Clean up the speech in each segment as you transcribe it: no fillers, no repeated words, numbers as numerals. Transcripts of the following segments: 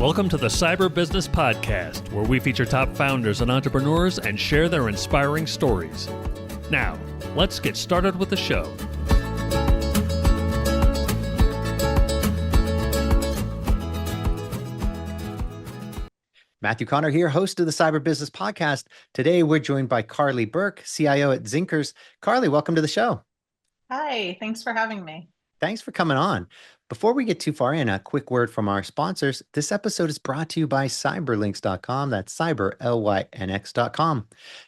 Welcome to the Cyber Business Podcast, where we feature top founders and entrepreneurs and share their inspiring stories. Now, let's get started with the show. Matthew Connor here, host of the Cyber Business Podcast. Today, we're joined by Carly Burke, CIO at Zinkerz. Carly, welcome to the show. Hi, thanks for having me. Thanks for coming on. Before we get too far in, a quick word from our sponsors. This episode is brought to you by cyberlinks.com. That's cyber, Lynx.com.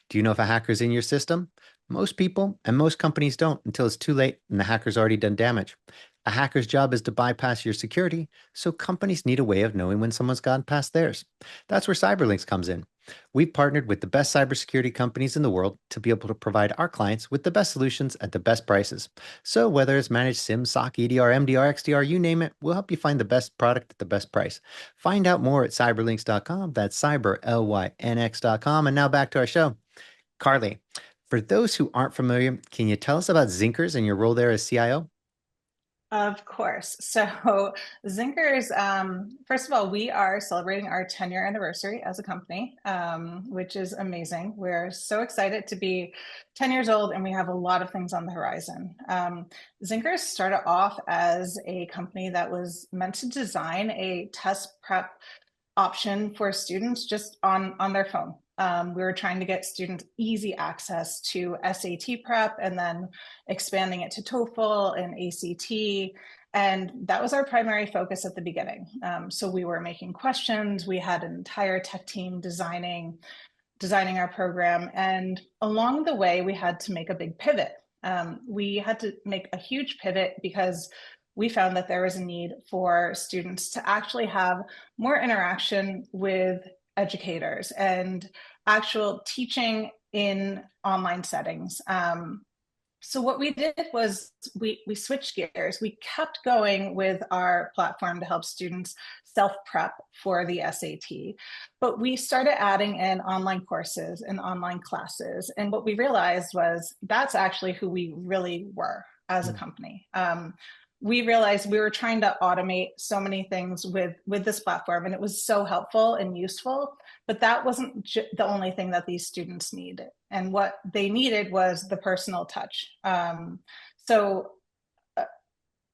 Do you know if a hacker's in your system? Most people and most companies don't until it's too late and the hacker's already done damage. A hacker's job is to bypass your security, so companies need a way of knowing when someone's gone past theirs. That's where Cyberlinks comes in. We've partnered with the best cybersecurity companies in the world to be able to provide our clients with the best solutions at the best prices. So whether it's managed SIM, SOC, EDR, MDR, XDR, you name it, we'll help you find the best product at the best price. Find out more at cyberlinks.com. That's cyber, Lynx.com. And now back to our show. Carly, for those who aren't familiar, can you tell us about Zinkerz and your role there as CIO? Of course. So Zinkerz, first of all, we are celebrating our 10-year anniversary as a company, which is amazing. We're so excited to be 10 years old, and we have a lot of things on the horizon. Zinkerz started off as a company that was meant to design a test prep option for students just on their phone. We were trying to get students easy access to SAT prep and then expanding it to TOEFL and ACT. And that was our primary focus at the beginning. So we were making questions. We had an entire tech team designing our program. And along the way, we had to make a big pivot. We had to make a huge pivot because we found that there was a need for students to actually have more interaction with educators and actual teaching in online settings. So what we did was we switched gears. We kept going with our platform to help students self-prep for the SAT, but we started adding in online courses and online classes. And what we realized was that's actually who we really were as a company. We realized we were trying to automate so many things with this platform, and it was so helpful and useful, but that wasn't the only thing that these students needed. And what they needed was the personal touch. So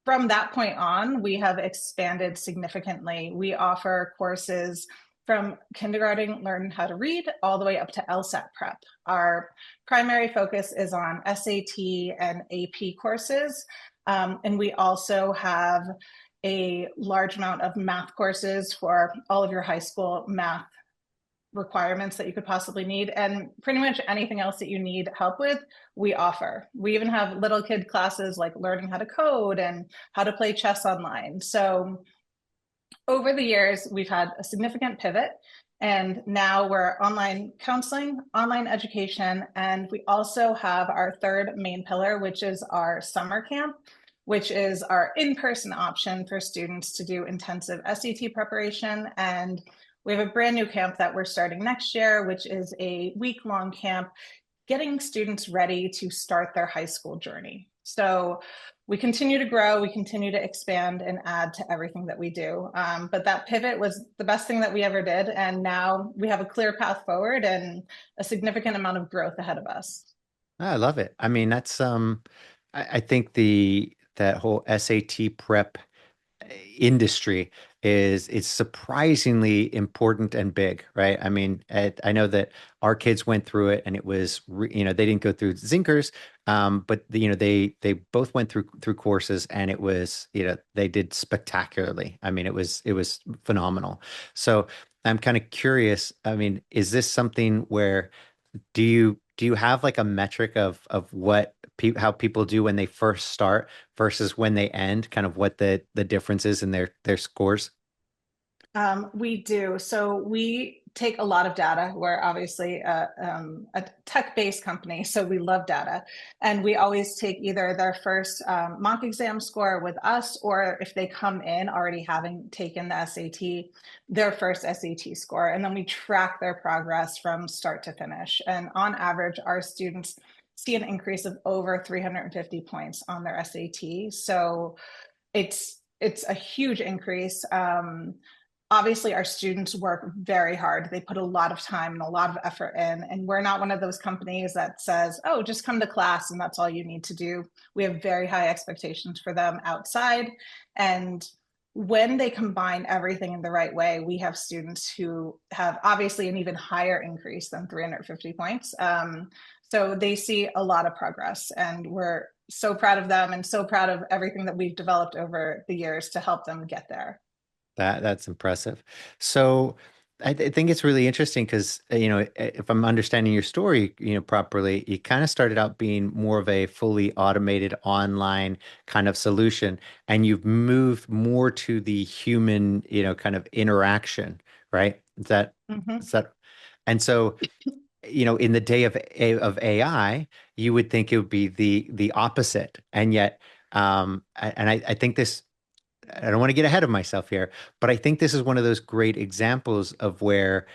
from that point on, we have expanded significantly. We offer courses from kindergarten, learn how to read, all the way up to LSAT prep. Our primary focus is on SAT and AP courses. And we also have a large amount of math courses for all of your high school math requirements that you could possibly need. And pretty much anything else that you need help with, we offer. We even have little kid classes like learning how to code and how to play chess online. So over the years, we've had a significant pivot. And now we're online counseling, online education, and we also have our third main pillar, which is our summer camp, which is our in-person option for students to do intensive SAT preparation. And we have a brand new camp that we're starting next year, which is a week-long camp, getting students ready to start their high school journey. So we continue to grow, we continue to expand and add to everything that we do. But that pivot was the best thing that we ever did. And now we have a clear path forward and a significant amount of growth ahead of us. I love it. I mean, that's, I think that whole SAT prep industry is surprisingly important and big, right? I mean, I know that our kids went through it, and it was, they didn't go through Zinkerz, but they both went through courses, and it was, they did spectacularly. I mean, it was phenomenal. So I'm kind of curious. I mean, is this something where do you have like a metric of what how people do when they first start versus when they end, kind of what the difference is in their scores? We do. So we take a lot of data. We're obviously a tech-based company, so we love data. And we always take either their first mock exam score with us, or if they come in already having taken the SAT, their first SAT score. And then we track their progress from start to finish. And on average, our students see an increase of over 350 points on their SAT. So it's a huge increase. obviously our students work very hard. They put a lot of time and a lot of effort in, and we're not one of those companies that says, oh, just come to class and that's all you need to do. We have very high expectations for them outside. And when they combine everything in the right way, we have students who have obviously an even higher increase than 350 points. So they see a lot of progress, and we're so proud of them and so proud of everything that we've developed over the years to help them get there. That's impressive. So I think it's really interesting because if I'm understanding your story properly, you kind of started out being more of a fully automated online kind of solution, and you've moved more to the human kind of interaction, right? Mhm. Is that and so in the day of AI, you would think it would be the opposite, and yet I think this. I don't want to get ahead of myself here, but I think this is one of those great examples of where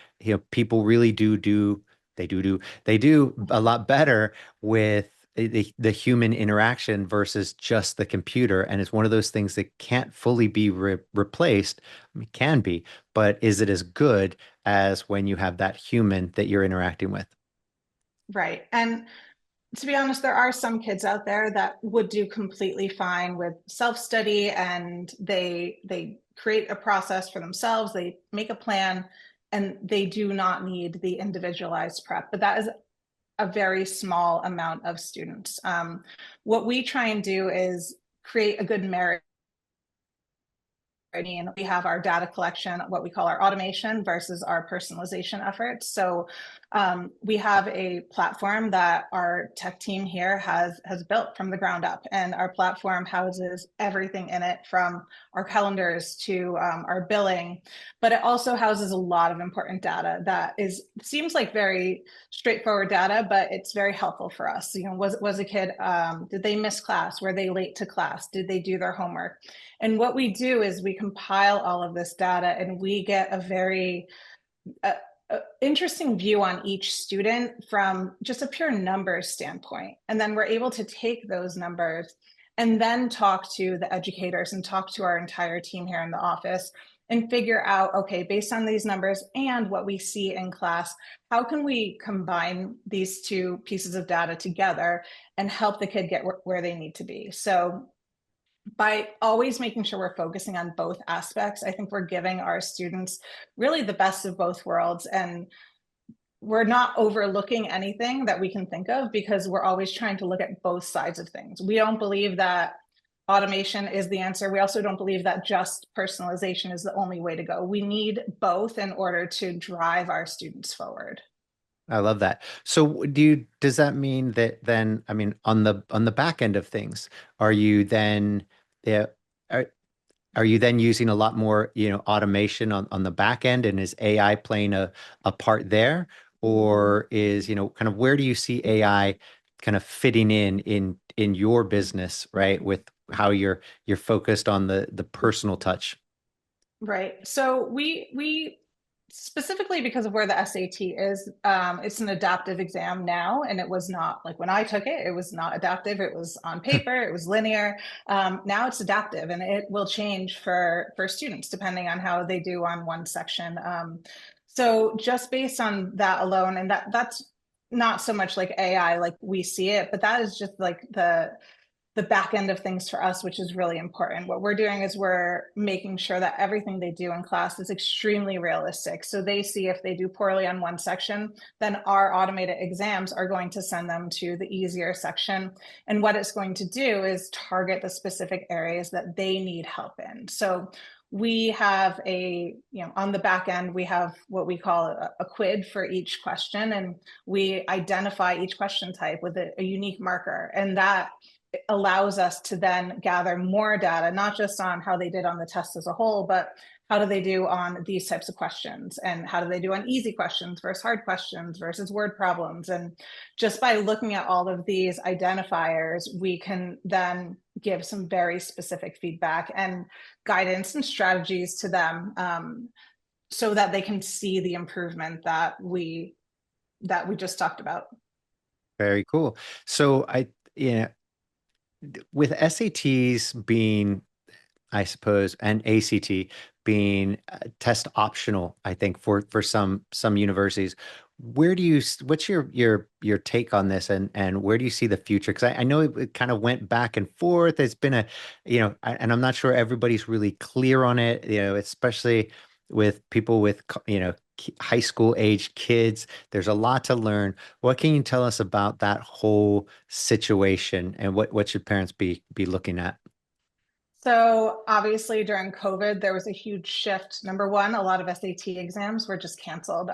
people really do a lot better with the human interaction versus just the computer. And it's one of those things that can't fully be replaced. I mean, it can be, but is it as good as when you have that human that you're interacting with? Right. And to be honest, there are some kids out there that would do completely fine with self-study, and they create a process for themselves, they make a plan, and they do not need the individualized prep. But that is a very small amount of students. What we try and do is create a good merit. I mean, we have our data collection, what we call our automation versus our personalization efforts. So we have a platform that our tech team here has built from the ground up, and our platform houses everything in it, from our calendars to our billing, but it also houses a lot of important data that seems like very straightforward data, but it's very helpful for us. Was a kid, did they miss class? Were they late to class? Did they do their homework? And what we do is we compile all of this data, and we get a very uh, interesting view on each student from just a pure numbers standpoint. And then we're able to take those numbers and then talk to the educators and talk to our entire team here in the office and figure out, okay, based on these numbers and what we see in class, how can we combine these two pieces of data together and help the kid get where they need to be? So by always making sure we're focusing on both aspects, I think we're giving our students really the best of both worlds. And we're not overlooking anything that we can think of, because we're always trying to look at both sides of things. We don't believe that automation is the answer. We also don't believe that just personalization is the only way to go. We need both in order to drive our students forward. I love that. So does that mean that then, I mean, on the back end of things, are you then yeah, are, are you then using a lot more, automation on the back end, and is AI playing a part there? Or is, kind of where do you see AI kind of fitting in your business, right? With how you're focused on the personal touch. Right. So we specifically, because of where the SAT is, it's an adaptive exam now, and it was not like when I took it. It was not adaptive. It was on paper. It was linear. Now it's adaptive, and it will change for students depending on how they do on one section. So just based on that alone, and that's not so much like AI like we see it, but that is just like the back end of things for us, which is really important. What we're doing is we're making sure that everything they do in class is extremely realistic. So they see if they do poorly on one section, then our automated exams are going to send them to the easier section. And what it's going to do is target the specific areas that they need help in. So we have on the back end, we have what we call a quid for each question, and we identify each question type with a unique marker. And that allows us to then gather more data, not just on how they did on the test as a whole, but how do they do on these types of questions, and how do they do on easy questions versus hard questions versus word problems. And just by looking at all of these identifiers, we can then give some very specific feedback and guidance and strategies to them, so that they can see the improvement that we just talked about. Very cool. So with SATs being I suppose, and ACT being test optional, I think for some universities. What's your take on this, and where do you see the future? Because I know it kind of went back and forth. It's been and I'm not sure everybody's really clear on it, especially with people with, high school age kids. There's a lot to learn. What can you tell us about that whole situation, and what should parents be looking at? So obviously during COVID, there was a huge shift. Number one, a lot of SAT exams were just canceled.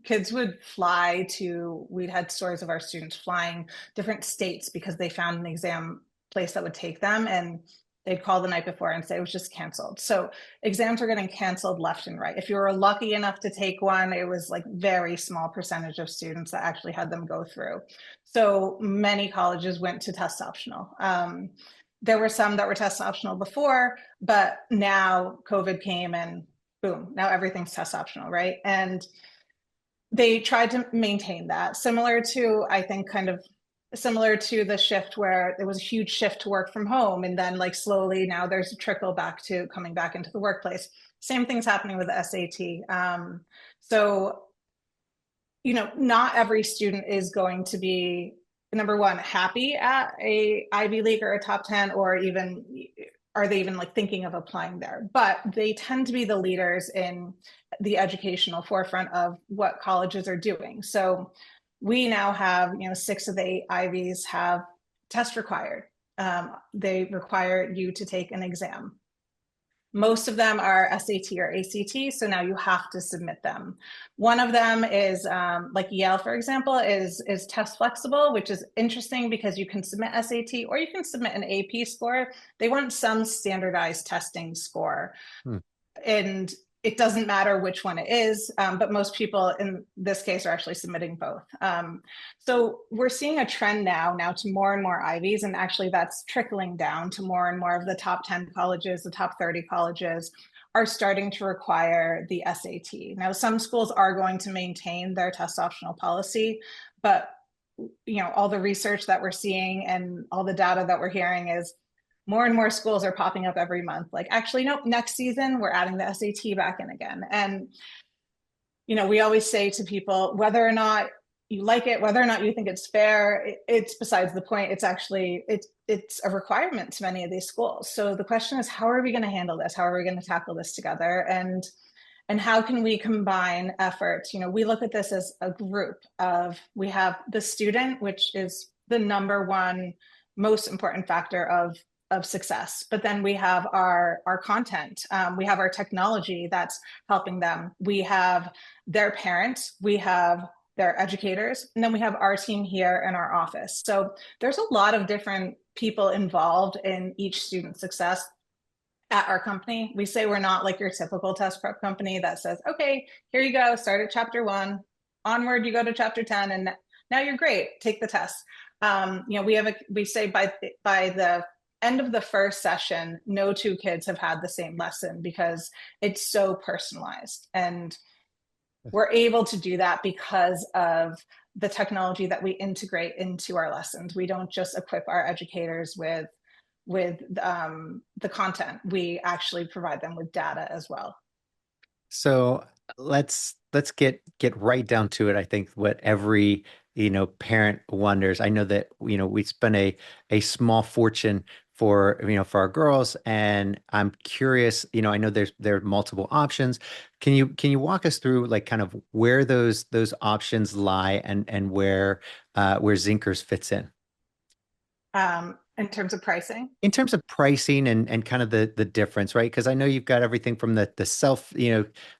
Kids would fly to, we'd had stories of our students flying different states because they found an exam place that would take them, and they'd call the night before and say it was just canceled. So exams are getting canceled left and right. If you were lucky enough to take one, it was like very small percentage of students that actually had them go through. So many colleges went to test optional. There were some that were test optional before, but now COVID came and boom, now everything's test optional, right? And they tried to maintain that, similar to, I think, kind of similar to the shift where there was a huge shift to work from home. And then, like, slowly now there's a trickle back to coming back into the workplace. Same thing's happening with the SAT. So, not every student is going to be, number one, happy at a Ivy League or a top 10, or even are they even like thinking of applying there? But they tend to be the leaders in the educational forefront of what colleges are doing. So we now have, 6 of the 8 Ivies have test required. They require you to take an exam. Most of them are SAT or ACT, so now you have to submit them. One of them is, like Yale, for example, is test flexible, which is interesting because you can submit SAT or you can submit an AP score. They want some standardized testing score. Hmm. And it doesn't matter which one it is, but most people in this case are actually submitting both. So we're seeing a trend now to more and more Ivies, and actually that's trickling down to more and more of the top 10 colleges, the top 30 colleges are starting to require the SAT. Now, some schools are going to maintain their test optional policy, but all the research that we're seeing and all the data that we're hearing is more and more schools are popping up every month. Like, actually, nope, next season, we're adding the SAT back in again. And, we always say to people, whether or not you like it, whether or not you think it's fair, it's besides the point. It's actually, it's a requirement to many of these schools. So the question is, how are we going to handle this? How are we going to tackle this together? And how can we combine efforts? We look at this as a group of, we have the student, which is the number one most important factor of success. But then we have our content. We have our technology that's helping them. We have their parents. We have their educators. And then we have our team here in our office. So there's a lot of different people involved in each student's success. At our company, we say we're not like your typical test prep company that says, okay, here you go, start at chapter 1, onward you go to chapter 10, and now you're great, take the test. We say by the end of the first session, no 2 kids have had the same lesson because it's so personalized. And we're able to do that because of the technology that we integrate into our lessons. We don't just equip our educators with the content. We actually provide them with data as well. So let's get right down to it. I think what every parent wonders. I know that we spend a small fortune for our girls, and I'm curious. I know there are multiple options. Can you walk us through like kind of where those options lie, and where Zinkerz fits in? In terms of pricing? In terms of pricing and kind of the difference, right? Because I know you've got everything from the self,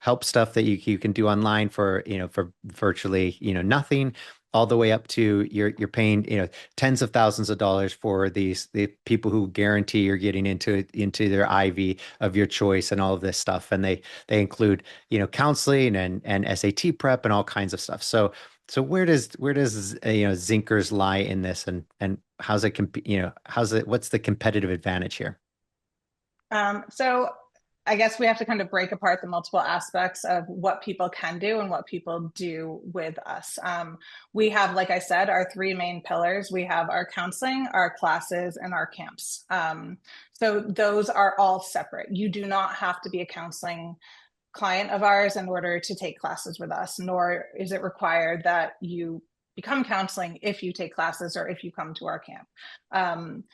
help stuff that you can do online for virtually, nothing, all the way up to you're paying, tens of thousands of dollars for the people who guarantee you're getting into their Ivy of your choice and all of this stuff. And they include, counseling and SAT prep and all kinds of stuff. So where does Zinkerz lie in this, and how's it what's the competitive advantage here? So I guess we have to kind of break apart the multiple aspects of what people can do and what people do with us. We have, like I said, our three main pillars. We have our counseling, our classes, and our camps. So those are all separate. You do not have to be a counseling client of ours in order to take classes with us, nor is it required that you become counseling if you take classes or if you come to our camp.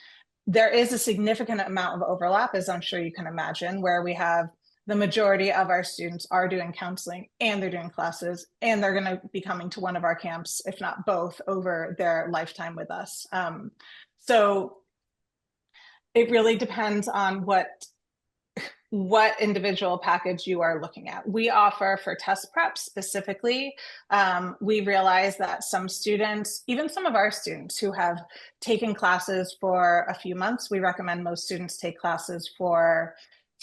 There is a significant amount of overlap, as I'm sure you can imagine, where we have the majority of our students are doing counseling and they're doing classes, and they're going to be coming to one of our camps, if not both, over their lifetime with us. So it really depends on what individual package you are looking at. We offer for test prep specifically. We realize that some students, even some of our students who have taken classes for a few months, we recommend most students take classes for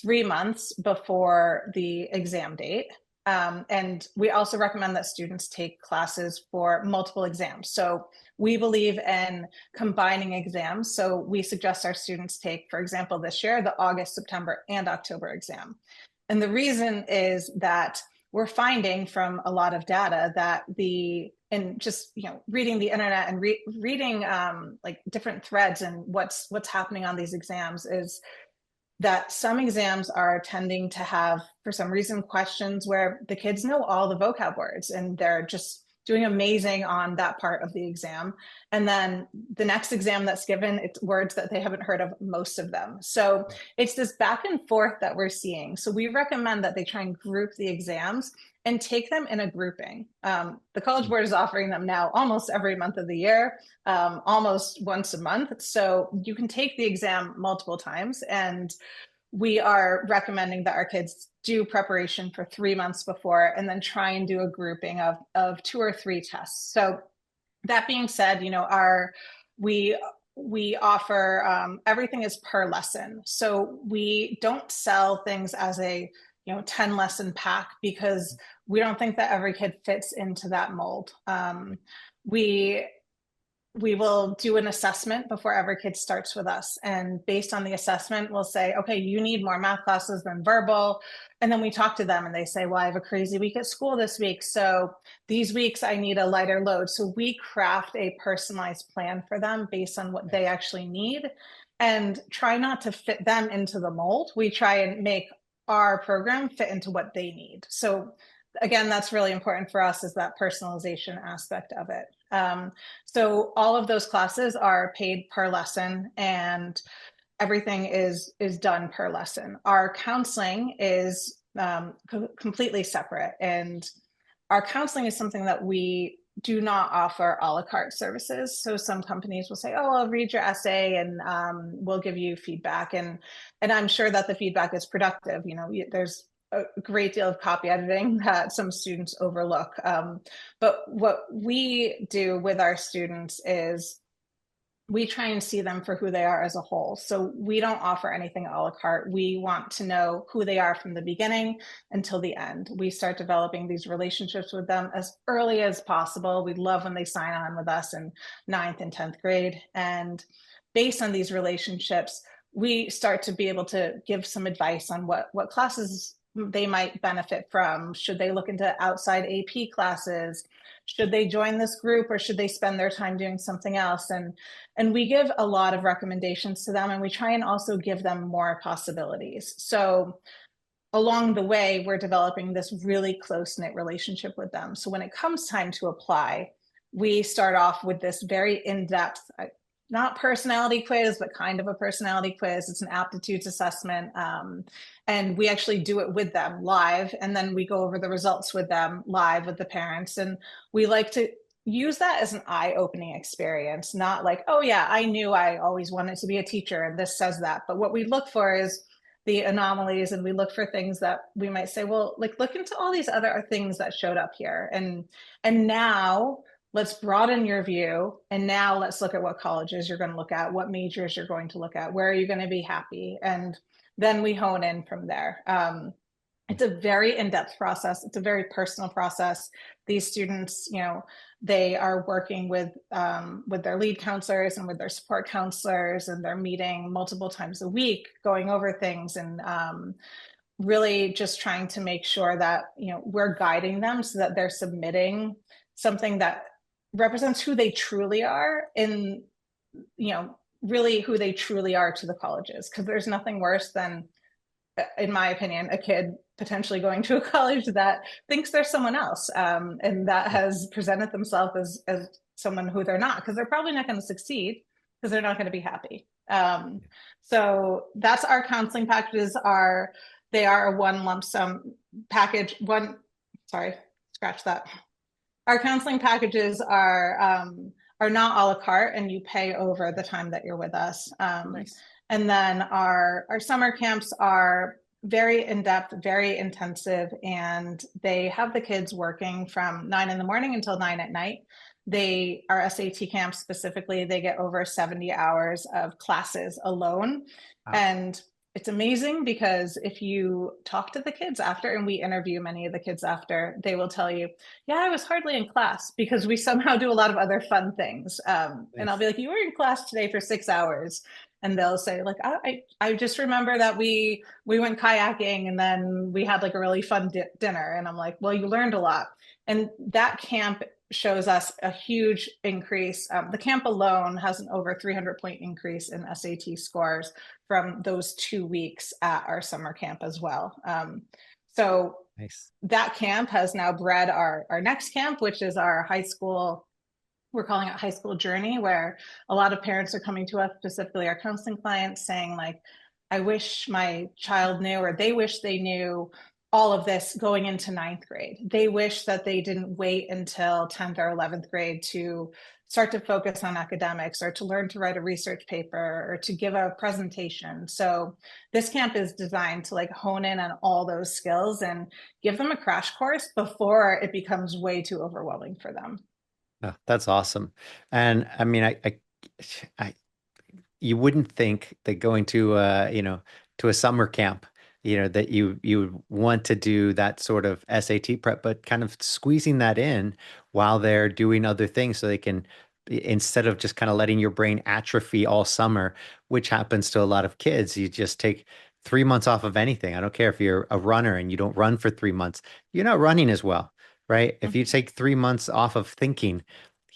3 months before the exam date. And we also recommend that students take classes for multiple exams. So we believe in combining exams. So we suggest our students take, for example, this year, the August, September, and October exam. And the reason is that we're finding from a lot of data that reading the internet and reading like different threads and what's happening on these exams is that some exams are tending to have, for some reason, questions where the kids know all the vocab words and they're just doing amazing on that part of the exam. And then the next exam that's given, it's words that they haven't heard of, most of them. So it's this back and forth that we're seeing. So we recommend that they try and group the exams and take them in a grouping. The College Board is offering them now almost every month of the year, almost once a month. So you can take the exam multiple times, and we are recommending that our kids do preparation for 3 months before, and then try and do a grouping of 2 or 3 tests. So that being said, we offer everything is per lesson. So we don't sell things as a 10 lesson pack, because we don't think that every kid fits into that mold. We will do an assessment before every kid starts with us. And based on the assessment, we'll say, okay, you need more math classes than verbal. And then we talk to them and they say, well, I have a crazy week at school this week, so these weeks I need a lighter load. So we craft a personalized plan for them based on what they actually need, and try not to fit them into the mold. We try and make our program fit into what they need. So again, that's really important for us, is that personalization aspect of it. So all of those classes are paid per lesson, and everything is done per lesson. Our counseling is completely separate, and our counseling is something that we do not offer a la carte services. So some companies will say, oh, I'll read your essay and we'll give you feedback. And I'm sure that the feedback is productive. There's a great deal of copy editing that some students overlook. But what we do with our students is we try and see them for who they are as a whole. So we don't offer anything a la carte. We want to know who they are from the beginning until the end. We start developing these relationships with them as early as possible. We love when they sign on with us in 9th and 10th grade. And based on these relationships, we start to be able to give some advice on what classes they might benefit from. Should they look into outside AP classes? Should they join this group, or should they spend their time doing something else? And we give a lot of recommendations to them, and we try and also give them more possibilities. So along the way, we're developing this really close-knit relationship with them. So when it comes time to apply, we start off with this very in-depth, not personality quiz, but kind of a personality quiz. It's an aptitudes assessment. And we actually do it with them live. And then we go over the results with them live with the parents. And we like to use that as an eye-opening experience, not like, oh yeah, I knew I always wanted to be a teacher and this says that. But what we look for is the anomalies, and we look for things that we might say, well, like, look into all these other things that showed up here. And now let's broaden your view. And now let's look at what colleges you're going to look at, what majors you're going to look at, where are you going to be happy? And then we hone in from there. It's a very in-depth process. It's a very personal process. These students, they are working with their lead counselors and with their support counselors, and they're meeting multiple times a week, going over things. And really just trying to make sure that, we're guiding them so that they're submitting something that represents who they truly are in, really who they truly are to the colleges. Because there's nothing worse than, in my opinion, a kid potentially going to a college that thinks they're someone else, and that has presented themselves as someone who they're not, because they're probably not going to succeed because they're not going to be happy. So that's our counseling packages are, they are a one lump sum package. Sorry, scratch that. Our counseling packages are not a la carte, and you pay over the time that you're with us. Nice. And then our summer camps are very in-depth, very intensive, and they have the kids working from 9 in the morning until 9 at night. They are SAT camps specifically. They get over 70 hours of classes alone. Wow. And it's amazing because if you talk to the kids after, and we interview many of the kids after, they will tell you, yeah, I was hardly in class because we somehow do a lot of other fun things. And I'll be like, you were in class today for 6 hours. And they'll say, like, I just remember that we went kayaking and then we had like a really fun dinner. And I'm like, well, you learned a lot. And that camp shows us a huge increase. The camp alone has an over 300-point increase in SAT scores from those 2 weeks at our summer camp as well. So Nice. That camp has now bred our next camp, which is our high school. We're calling it high school journey, where a lot of parents are coming to us, specifically our counseling clients, saying like, I wish my child knew, or they wish they knew all of this going into 9th grade. They wish that they didn't wait until 10th or 11th grade to start to focus on academics, or to learn to write a research paper, or to give a presentation. So this camp is designed to like hone in on all those skills and give them a crash course before it becomes way too overwhelming for them. Oh, that's awesome. And I mean, I, you wouldn't think that going to to a summer camp, that you would want to do that sort of SAT prep, but kind of squeezing that in while they're doing other things so they can, instead of just kind of letting your brain atrophy all summer, which happens to a lot of kids, you just take 3 months off of anything. I don't care if you're a runner and you don't run for 3 months, you're not running as well, right? If you take 3 months off of thinking,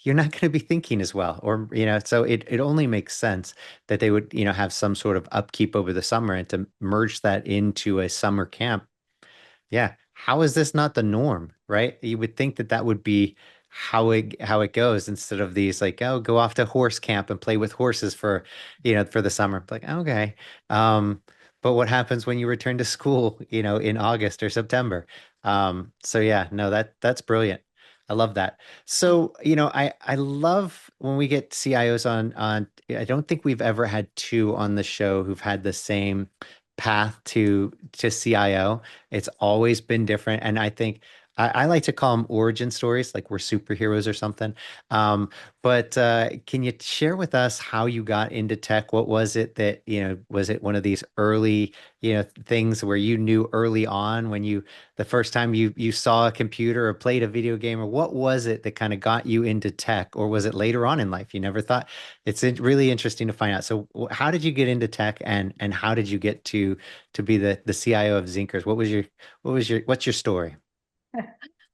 you're not going to be thinking as well. Or, so it only makes sense that they would, have some sort of upkeep over the summer, and to merge that into a summer camp. Yeah. How is this not the norm, right? You would think that that would be how it goes, instead of these like, oh, go off to horse camp and play with horses for, for the summer. Like, okay. Um, but what happens when you return to school, in August or September? So yeah, no, that's brilliant. I love that. So, I love when we get CIOs on. I don't think we've ever had two on the show who've had the same path to CIO. It's always been different. And I think I like to call them origin stories, like we're superheroes or something. But can you share with us how you got into tech? What was it that, was it one of these early, things where you knew early on when the first time you saw a computer or played a video game, or what was it that kind of got you into tech? Or was it later on in life? You never thought? It's really interesting to find out. So how did you get into tech, and how did you get to be the CIO of Zinkerz? What's your story?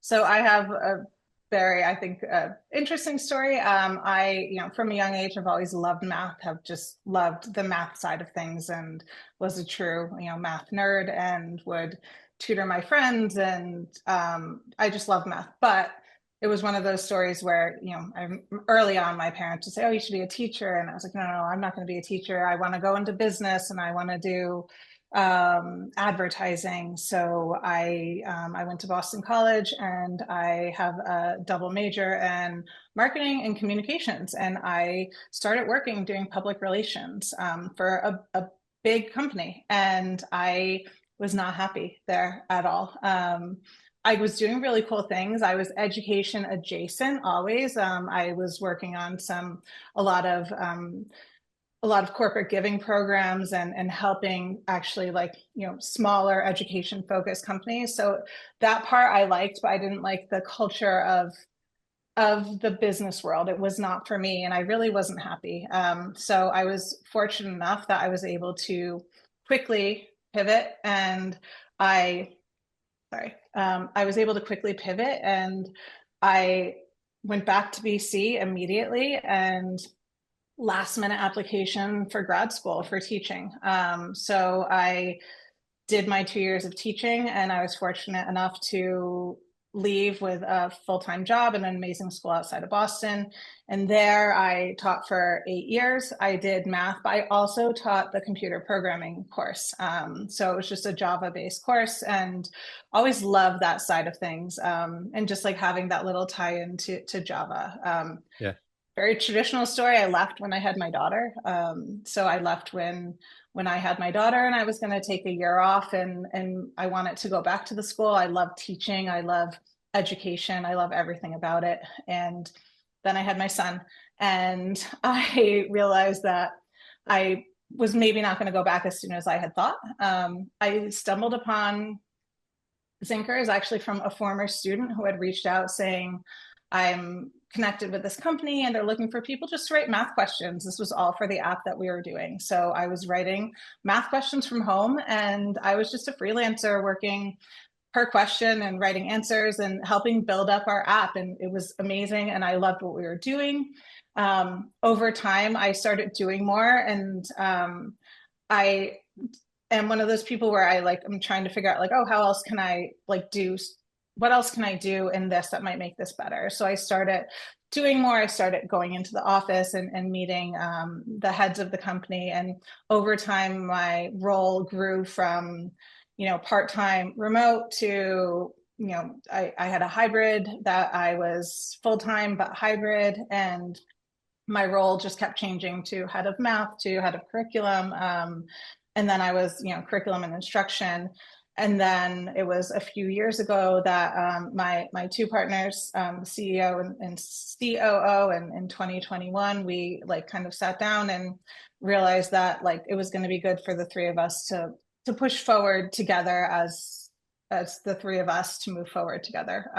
So I have a very, I think, interesting story. From a young age, I've always loved math, have just loved the math side of things, and was a true, math nerd, and would tutor my friends. And I just love math. But it was one of those stories where, early on, my parents would say, oh, you should be a teacher. And I was like, no, I'm not going to be a teacher. I want to go into business, and I want to do advertising. So I went to Boston College, and I have a double major in marketing and communications. And I started working doing public relations for a big company, and I was not happy there at all. I was doing really cool things. I was education adjacent always. I was working on a lot of corporate giving programs, and helping actually, like, smaller education focused companies. So that part I liked, but I didn't like the culture of the business world. It was not for me, and I really wasn't happy. So I was fortunate enough that I was able to quickly pivot, and I I was able to quickly pivot, and I went back to BC immediately, and last minute application for grad school for teaching. So I did my 2 years of teaching, and I was fortunate enough to leave with a full-time job in an amazing school outside of Boston. And there I taught for 8 years. I did math, but I also taught the computer programming course. So it was just a Java-based course, and always loved that side of things. And just like having that little tie into Java. Yeah. Very traditional story. I left when I had my daughter. So I left when I had my daughter, and I was going to take a year off, and I wanted to go back to the school. I love teaching. I love education. I love everything about it. And then I had my son, and I realized that I was maybe not going to go back as soon as I had thought. I stumbled upon Zinkerz actually from a former student who had reached out saying, I'm connected with this company and they're looking for people just to write math questions. This was all for the app that we were doing. So I was writing math questions from home, and I was just a freelancer working per question and writing answers and helping build up our app. And it was amazing. And I loved what we were doing. Over time, I started doing more, and I am one of those people where I'm trying to figure out like, oh, how else can I do what else can I do in this that might make this better? So I started doing more. I started going into the office and meeting the heads of the company. And over time, my role grew from, part-time remote to, I had a hybrid that I was full-time, but hybrid. And my role just kept changing to head of math, to head of curriculum. And then I was, curriculum and instruction. And then it was a few years ago that my two partners, CEO and COO, and in 2021, we kind of sat down and realized that it was going to be good for the three of us to push forward together as the three of us to move forward together.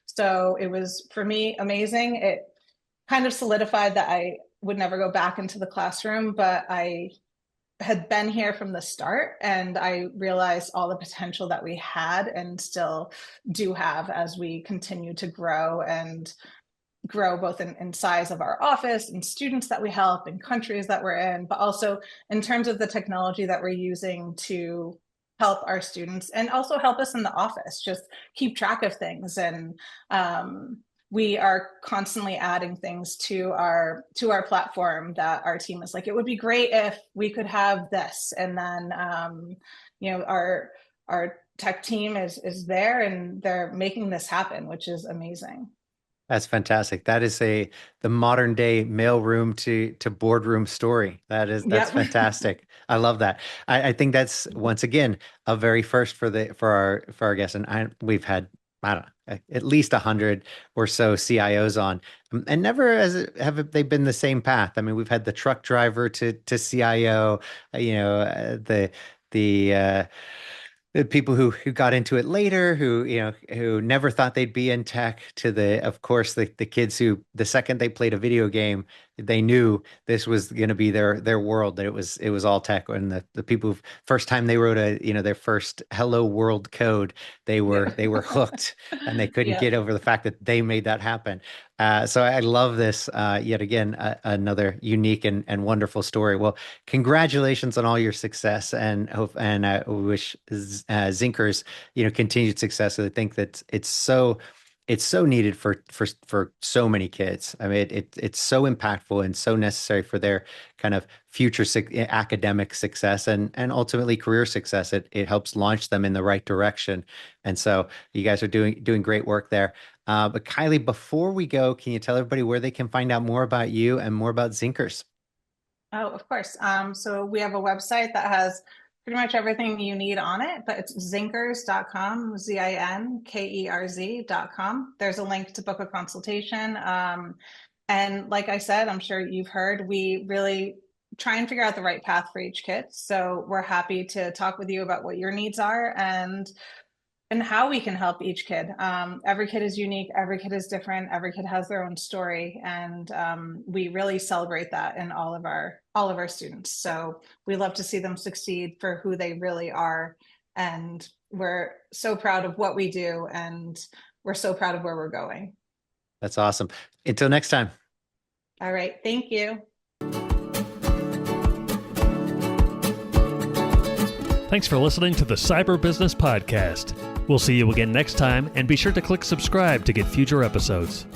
So it was, for me, amazing. It kind of solidified that I would never go back into the classroom, but I had been here from the start, and I realized all the potential that we had and still do have as we continue to grow both in size of our office and students that we help and countries that we're in, but also in terms of the technology that we're using to help our students and also help us in the office, just keep track of things. And we are constantly adding things to our platform that our team is like, it would be great if we could have this. And then, our tech team is there, and they're making this happen, which is amazing. That's fantastic. That is the modern day mailroom to boardroom story. That's Yep. fantastic. I love that. I think that's once again a very first for our guests, and we've had, I don't know, at least 100 or so CIOs on, and never have they been the same path. I mean, we've had the truck driver to CIO, the people who got into it later, who never thought they'd be in tech, to of course the kids who the second they played a video game, they knew this was going to be their world, that it was all tech. And the people who first time they wrote their first hello world code, they were hooked, and they couldn't Yeah. get over the fact that they made that happen. So I love this, yet again, another unique and wonderful story. Well, congratulations on all your success, and hope, and I wish Zinkerz, continued success. I think that it's so needed for so many kids. I mean, it's so impactful and so necessary for their kind of future academic success and ultimately career success. It helps launch them in the right direction. And so you guys are doing great work there. But Kylie, before we go, can you tell everybody where they can find out more about you and more about Zinkerz? Oh, of course. So we have a website that has pretty much everything you need on it, but it's zinkerz.com, Zinkerz.com. There's a link to book a consultation. And like I said, I'm sure you've heard, we really try and figure out the right path for each kid. So we're happy to talk with you about what your needs are and how we can help each kid. Every kid is unique. Every kid is different. Every kid has their own story. And we really celebrate that in all of all of our students. So we love to see them succeed for who they really are. And we're so proud of what we do, and we're so proud of where we're going. That's awesome. Until next time. All right. Thank you. Thanks for listening to the Cyber Business Podcast. We'll see you again next time, and be sure to click subscribe to get future episodes.